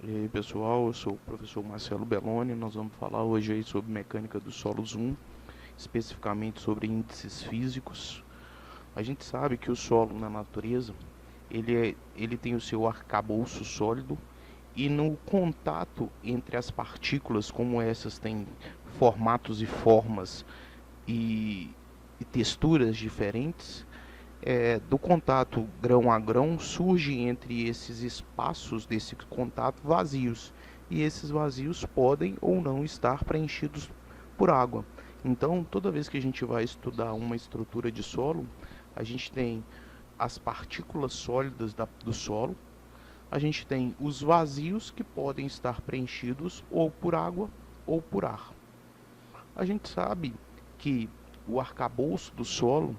E aí pessoal, eu sou o professor Marcelo Belloni. Nós vamos falar hoje aí sobre mecânica dos solos 1, especificamente sobre índices físicos. A gente sabe que o solo na natureza ele tem o seu arcabouço sólido, e no contato entre as partículas, como essas têm formatos e formas e, e texturas diferentes, do contato grão a grão surge entre esses espaços desse contato vazios, e esses vazios podem ou não estar preenchidos por água. Então, toda vez que a gente vai estudar uma estrutura de solo, a gente tem as partículas sólidas do solo, a gente tem os vazios que podem estar preenchidos ou por água ou por ar. A gente sabe que o arcabouço do solo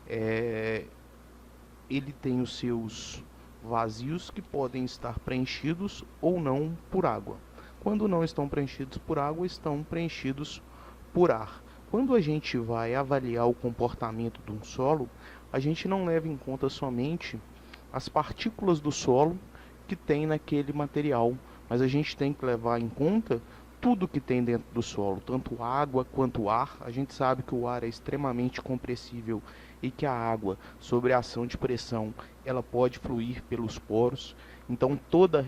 é, ele tem os seus vazios que podem estar preenchidos ou não por água. Quando não estão preenchidos por água, estão preenchidos por ar. Quando a gente vai avaliar o comportamento de um solo, a gente não leva em conta somente as partículas do solo que tem naquele material, mas a gente tem que levar em conta tudo que tem dentro do solo, tanto água quanto ar. A gente sabe que o ar é extremamente compressível e que a água, sob a ação de pressão, ela pode fluir pelos poros. Então, toda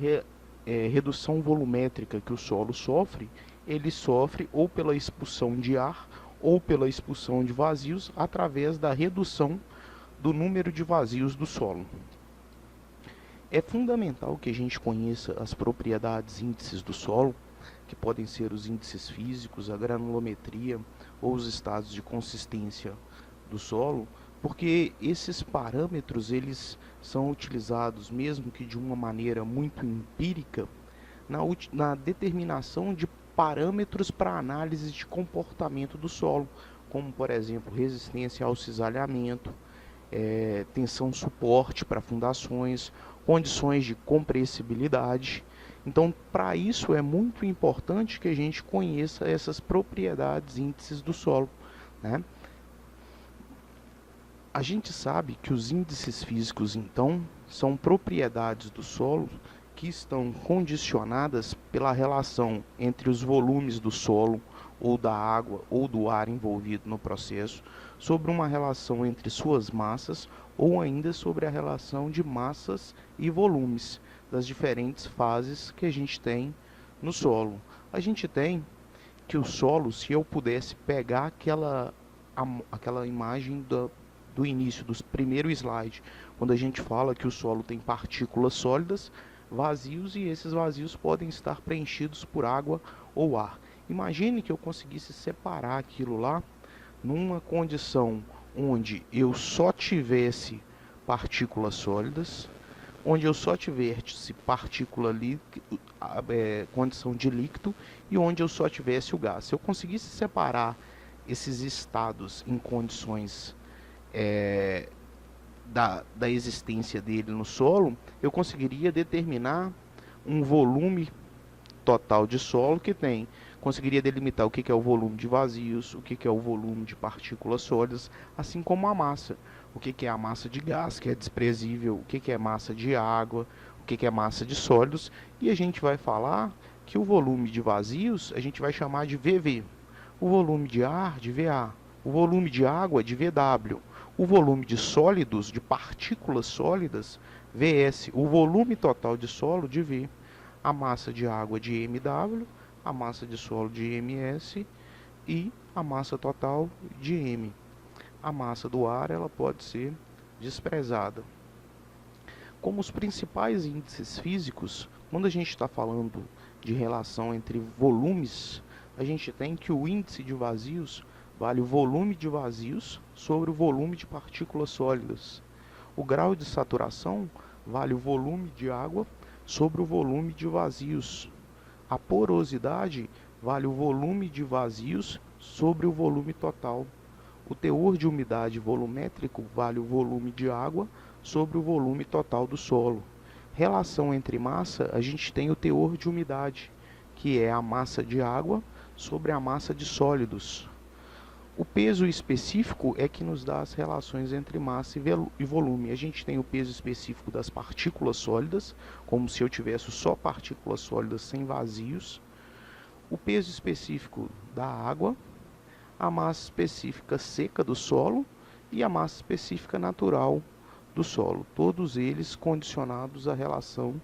redução volumétrica que o solo sofre, ele sofre ou pela expulsão de ar ou pela expulsão de vazios através da redução do número de vazios do solo. É fundamental que a gente conheça as propriedades índices do solo, que podem ser os índices físicos, a granulometria ou os estados de consistência do solo, porque esses parâmetros eles são utilizados, mesmo que de uma maneira muito empírica, na determinação de parâmetros para análise de comportamento do solo, como por exemplo resistência ao cisalhamento, tensão suporte para fundações, condições de compressibilidade. Então, para isso é muito importante que a gente conheça essas propriedades índices do solo, né? A gente sabe que os índices físicos, então, são propriedades do solo que estão condicionadas pela relação entre os volumes do solo, ou da água, ou do ar envolvido no processo, sobre uma relação entre suas massas, ou ainda sobre a relação de massas e volumes das diferentes fases que a gente tem no solo. A gente tem que o solo, se eu pudesse pegar aquela imagem do início, do primeiro slide, quando a gente fala que o solo tem partículas sólidas, vazios, e esses vazios podem estar preenchidos por água ou ar. Imagine que eu conseguisse separar aquilo lá numa condição onde eu só tivesse partículas sólidas, onde eu só tivesse partícula condição de líquido, e onde eu só tivesse o gás. Se eu conseguisse separar esses estados em condições da existência dele no solo, eu conseguiria determinar um volume total de solo que tem. Conseguiria delimitar o que é o volume de vazios, o que é o volume de partículas sólidas, assim como a massa. O que é a massa de gás, que é desprezível, o que é massa de água, o que é massa de sólidos. E a gente vai falar que o volume de vazios a gente vai chamar de VV, o volume de ar de VA, o volume de água de VW, o volume de sólidos, de partículas sólidas, VS, o volume total de solo de V, a massa de água de MW, a massa de solo de MS e a massa total de M. A massa do ar ela pode ser desprezada. Como os principais índices físicos, quando a gente está falando de relação entre volumes, a gente tem que o índice de vazios vale o volume de vazios sobre o volume de partículas sólidas. O grau de saturação vale o volume de água sobre o volume de vazios. A porosidade vale o volume de vazios sobre o volume total. O teor de umidade volumétrico vale o volume de água sobre o volume total do solo. Relação entre massa, a gente tem o teor de umidade, que é a massa de água sobre a massa de sólidos. O peso específico é que nos dá as relações entre massa e volume. A gente tem o peso específico das partículas sólidas, como se eu tivesse só partículas sólidas sem vazios. O peso específico da água, a massa específica seca do solo e a massa específica natural do solo. Todos eles condicionados à relação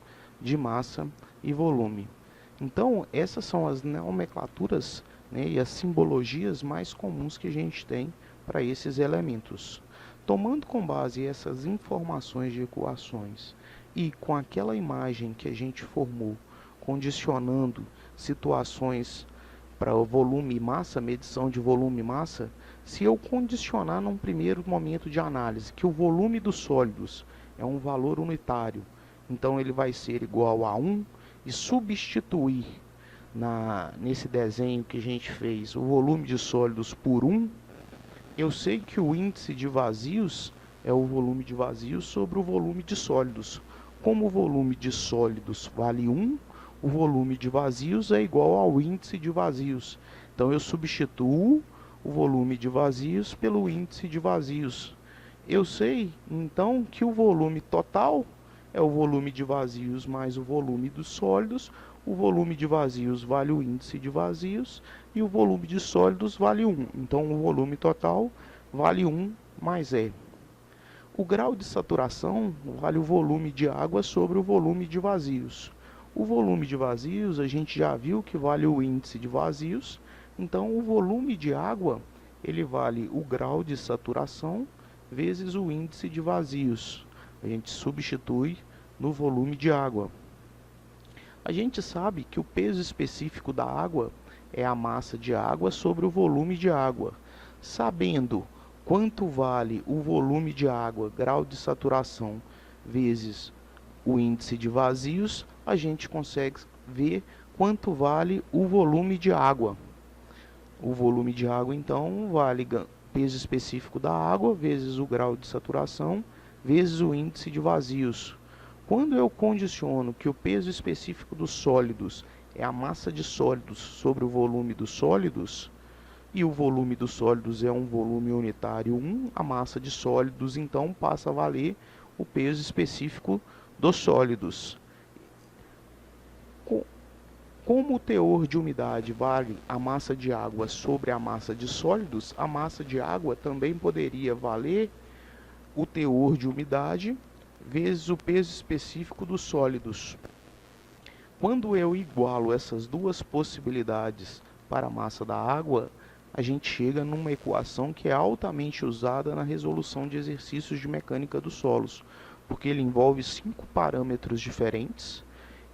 de massa e volume. Então, essas são as nomenclaturas, né, e as simbologias mais comuns que a gente tem para esses elementos. Tomando com base essas informações de equações e com aquela imagem que a gente formou, condicionando situações para o volume e massa, medição de volume e massa, se eu condicionar num primeiro momento de análise que o volume dos sólidos é um valor unitário, então ele vai ser igual a 1, e substituir nesse desenho que a gente fez o volume de sólidos por 1, eu sei que o índice de vazios é o volume de vazios sobre o volume de sólidos. Como o volume de sólidos vale 1, o volume de vazios é igual ao índice de vazios. Então eu substituo o volume de vazios pelo índice de vazios. Eu sei então que o volume total é o volume de vazios mais o volume dos sólidos. O volume de vazios vale o índice de vazios e o volume de sólidos vale 1. Então o volume total vale 1 mais E. O grau de saturação vale o volume de água sobre o volume de vazios. O volume de vazios a gente já viu que vale o índice de vazios. Então o volume de água ele vale o grau de saturação vezes o índice de vazios. A gente substitui no volume de água. A gente sabe que o peso específico da água é a massa de água sobre o volume de água. Sabendo quanto vale o volume de água, grau de saturação, vezes o índice de vazios, a gente consegue ver quanto vale o volume de água. O volume de água, então, vale peso específico da água vezes o grau de saturação vezes o índice de vazios. Quando eu condiciono que o peso específico dos sólidos é a massa de sólidos sobre o volume dos sólidos, e o volume dos sólidos é um volume unitário 1, a massa de sólidos então passa a valer o peso específico dos sólidos. Como o teor de umidade vale a massa de água sobre a massa de sólidos, a massa de água também poderia valer o teor de umidade vezes o peso específico dos sólidos. Quando eu igualo essas duas possibilidades para a massa da água, a gente chega numa equação que é altamente usada na resolução de exercícios de mecânica dos solos, porque ele envolve 5 parâmetros diferentes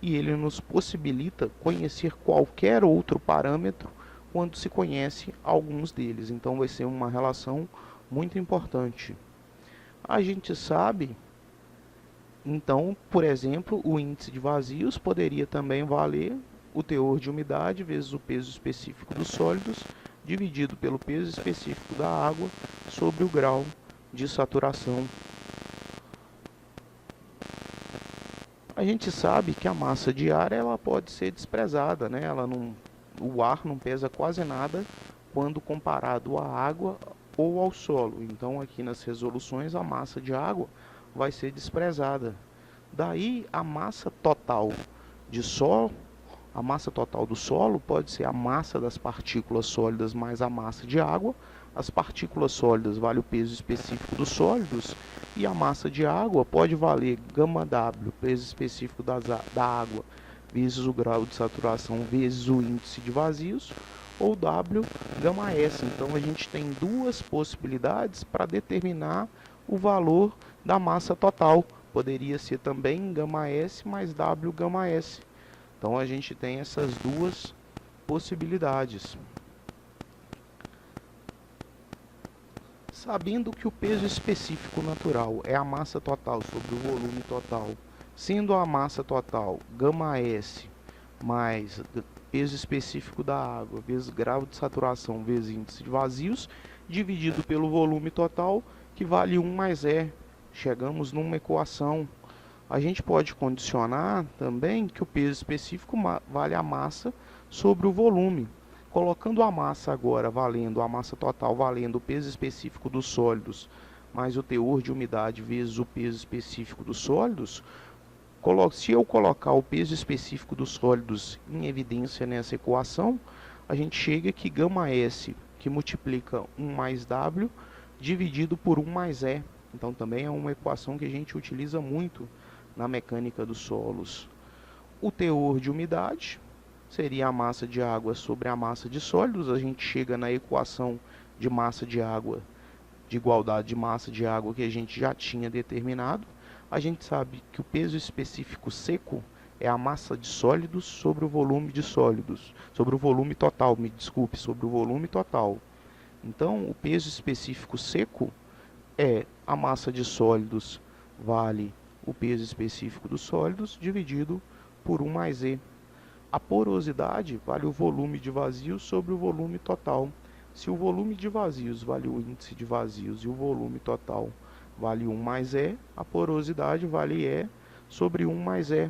e ele nos possibilita conhecer qualquer outro parâmetro quando se conhece alguns deles. Então vai ser uma relação muito importante. A gente sabe, então, por exemplo, o índice de vazios poderia também valer o teor de umidade vezes o peso específico dos sólidos, dividido pelo peso específico da água sobre o grau de saturação. A gente sabe que a massa de ar ela pode ser desprezada, né? O ar não pesa quase nada quando comparado à água ou ao solo. Então, aqui nas resoluções, a massa de água vai ser desprezada. Daí, a massa total de solo, a massa total do solo pode ser a massa das partículas sólidas mais a massa de água. As partículas sólidas vale o peso específico dos sólidos e a massa de água pode valer γW, peso específico da água, vezes o grau de saturação, vezes o índice de vazios, ou W γS. Então a gente tem duas possibilidades para determinar o valor da massa total. Poderia ser também γS mais W γS. Então a gente tem essas duas possibilidades. Sabendo que o peso específico natural é a massa total sobre o volume total, sendo a massa total γS mais peso específico da água vezes grau de saturação vezes índice de vazios, dividido pelo volume total, que vale 1 mais E. Chegamos numa equação. A gente pode condicionar também que o peso específico vale a massa sobre o volume. Colocando a massa agora valendo, a massa total valendo o peso específico dos sólidos, mais o teor de umidade vezes o peso específico dos sólidos, se eu colocar o peso específico dos sólidos em evidência nessa equação, a gente chega que γS, que multiplica 1 mais W, dividido por 1 mais E. Então também é uma equação que a gente utiliza muito na mecânica dos solos. O teor de umidade seria a massa de água sobre a massa de sólidos. A gente chega na equação de massa de água, de igualdade de massa de água que a gente já tinha determinado. A gente sabe que o peso específico seco é a massa de sólidos sobre o volume de sólidos, sobre o volume total, me desculpe, sobre o volume total. Então, o peso específico seco é a massa de sólidos vale o peso específico dos sólidos dividido por 1 mais E. A porosidade vale o volume de vazios sobre o volume total. Se o volume de vazios vale o índice de vazios e o volume total vale 1 mais E, a porosidade vale E sobre 1 mais E.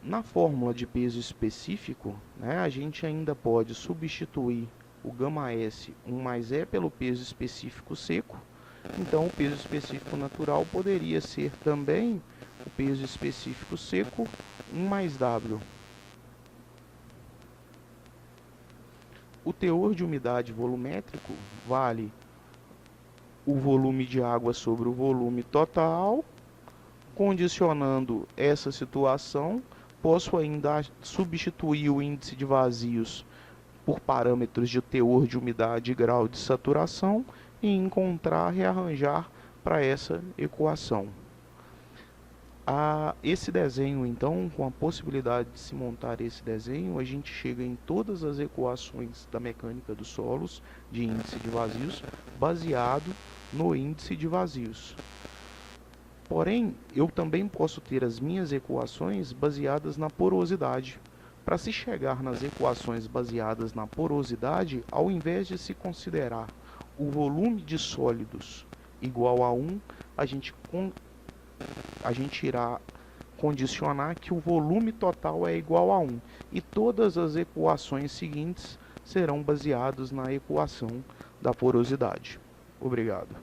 Na fórmula de peso específico, a gente ainda pode substituir o γS 1 mais E pelo peso específico seco. Então, o peso específico natural poderia ser também o peso específico seco 1 mais W. O teor de umidade volumétrico vale o volume de água sobre o volume total. Condicionando essa situação, posso ainda substituir o índice de vazios por parâmetros de teor de umidade e grau de saturação e encontrar, rearranjar para essa equação. Esse desenho, então, com a possibilidade de se montar esse desenho, a gente chega em todas as equações da mecânica dos solos de índice de vazios, baseado no índice de vazios. Porém, eu também posso ter as minhas equações baseadas na porosidade. Para se chegar nas equações baseadas na porosidade, ao invés de se considerar o volume de sólidos igual a 1, a gente irá condicionar que o volume total é igual a 1. E todas as equações seguintes serão baseadas na equação da porosidade. Obrigado.